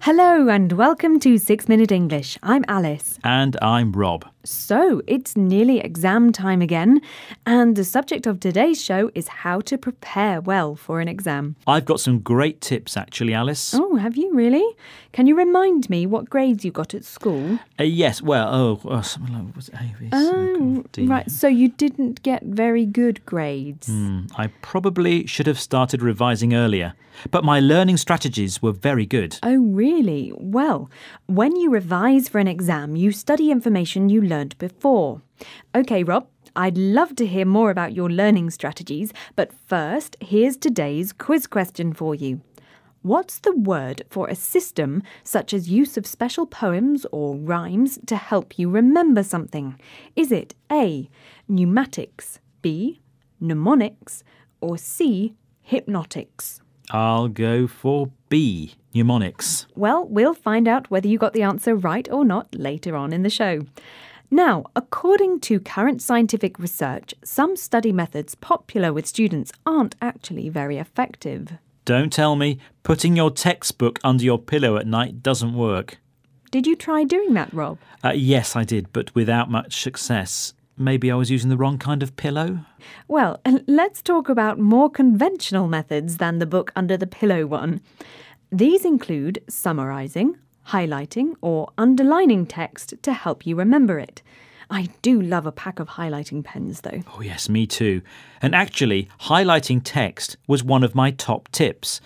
Hello and welcome to 6 Minute English. I'm Alice. And I'm Rob. So, it's nearly exam time again, and the subject of today's show is how to prepare well for an exam. I've got some great tips actually, Alice. Oh, have you really? Can you remind me what grades you got at school? Yes, something like, was it A, B, C, D? Right, so you didn't get very good grades. I probably should have started revising earlier, but my learning strategies were very good. Oh, really? Well, when you revise for an exam, you study information you learned before. Okay, Rob, I'd love to hear more about your learning strategies, but first, here's today's quiz question for you. What's the word for a system such as use of special poems or rhymes to help you remember something? Is it A, pneumatics, B, mnemonics, or C, hypnotics? I'll go for B, mnemonics. Well, we'll find out whether you got the answer right or not later on in the show. Now, according to current scientific research, some study methods popular with students aren't actually very effective. Don't tell me putting your textbook under your pillow at night doesn't work. Did you try doing that, Rob? Yes, I did, but without much success. Maybe I was using the wrong kind of pillow? Well, let's talk about more conventional methods than the book under the pillow one. These include summarizing, highlighting, or underlining text to help you remember it. I do love a pack of highlighting pens, though. Oh yes, me too. And actually, highlighting text was one of my top tips.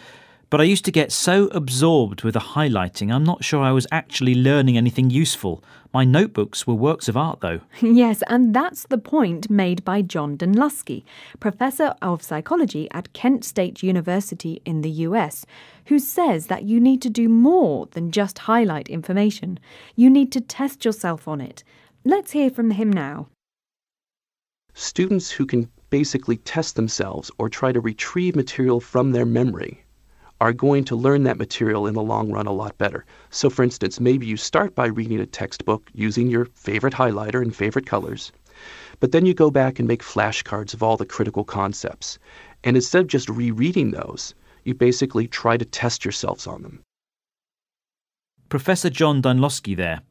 But I used to get so absorbed with the highlighting, I'm not sure I was actually learning anything useful. My notebooks were works of art, though. Yes, and that's the point made by John Dunlosky, Professor of Psychology at Kent State University in the US, who says that you need to do more than just highlight information. You need to test yourself on it. Let's hear from him now. Students who can basically test themselves or try to retrieve material from their memory are going to learn that material in the long run a lot better. So for instance, maybe you start by reading a textbook using your favorite highlighter and favorite colors, but then you go back and make flashcards of all the critical concepts. And instead of just rereading those, you basically try to test yourselves on them. Professor John Dunlosky there.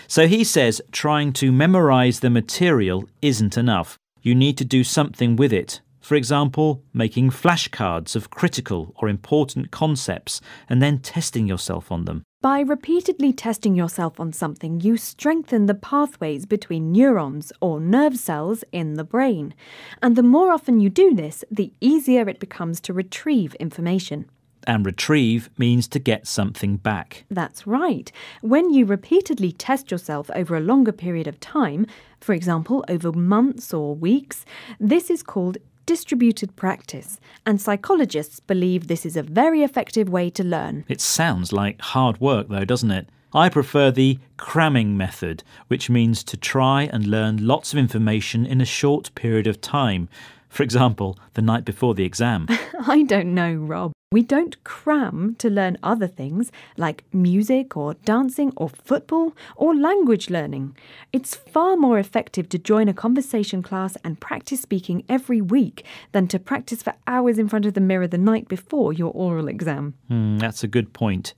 So he says trying to memorize the material isn't enough. You need to do something with it. For example, making flashcards of critical or important concepts and then testing yourself on them. By repeatedly testing yourself on something, you strengthen the pathways between neurons or nerve cells in the brain. And the more often you do this, the easier it becomes to retrieve information. And retrieve means to get something back. That's right. When you repeatedly test yourself over a longer period of time, for example, over months or weeks, this is called distributed practice, and psychologists believe this is a very effective way to learn. It sounds like hard work though, doesn't it? I prefer the cramming method, which means to try and learn lots of information in a short period of time. For example, the night before the exam. I don't know, Rob. We don't cram to learn other things like music or dancing or football or language learning. It's far more effective to join a conversation class and practice speaking every week than to practice for hours in front of the mirror the night before your oral exam. That's a good point.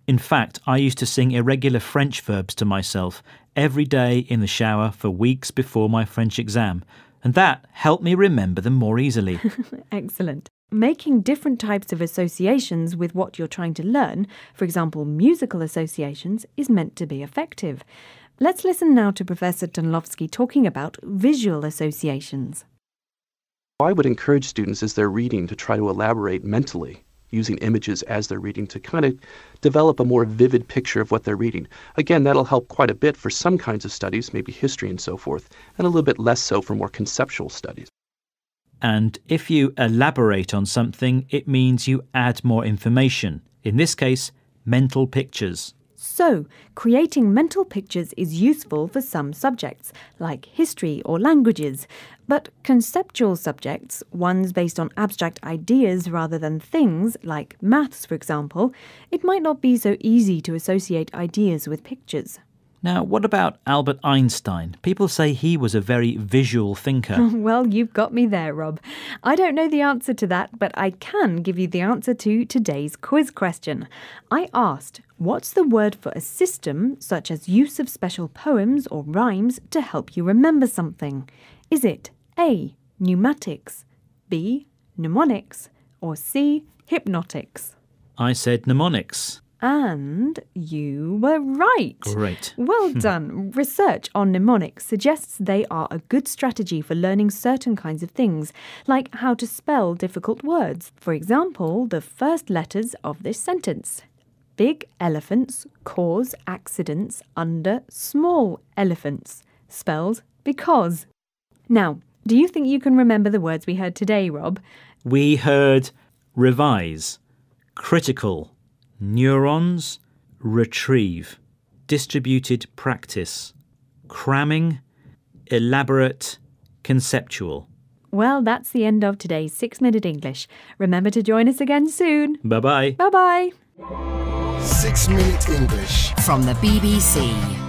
In fact, I used to sing irregular French verbs to myself every day in the shower for weeks before my French exam, and that helped me remember them more easily. Excellent. Making different types of associations with what you're trying to learn, for example, musical associations, is meant to be effective. Let's listen now to Professor Dunlosky talking about visual associations. I would encourage students as they're reading to try to elaborate mentally using images as they're reading to kind of develop a more vivid picture of what they're reading. Again, that'll help quite a bit for some kinds of studies, maybe history and so forth, and a little bit less so for more conceptual studies. And if you elaborate on something, it means you add more information. In this case, mental pictures. So, creating mental pictures is useful for some subjects, like history or languages. But conceptual subjects, ones based on abstract ideas rather than things, like maths for example, it might not be so easy to associate ideas with pictures. Now, what about Albert Einstein? People say he was a very visual thinker. Well, you've got me there, Rob. I don't know the answer to that, but I can give you the answer to today's quiz question. I asked, what's the word for a system, such as use of special poems or rhymes to help you remember something? Is it A, pneumatics, B, mnemonics, or C, hypnotics? I said mnemonics. And you were right. Great. Well done. Research on mnemonics suggests they are a good strategy for learning certain kinds of things, like how to spell difficult words. For example, the first letters of this sentence. Big elephants cause accidents under small elephants. Spelled because. Now, do you think you can remember the words we heard today, Rob? We heard revise, critical, neurons, retrieve, distributed practice, cramming, elaborate, conceptual. Well, that's the end of today's 6-Minute English. Remember to join us again soon. Bye-bye. Bye-bye. 6 Minute English from the BBC.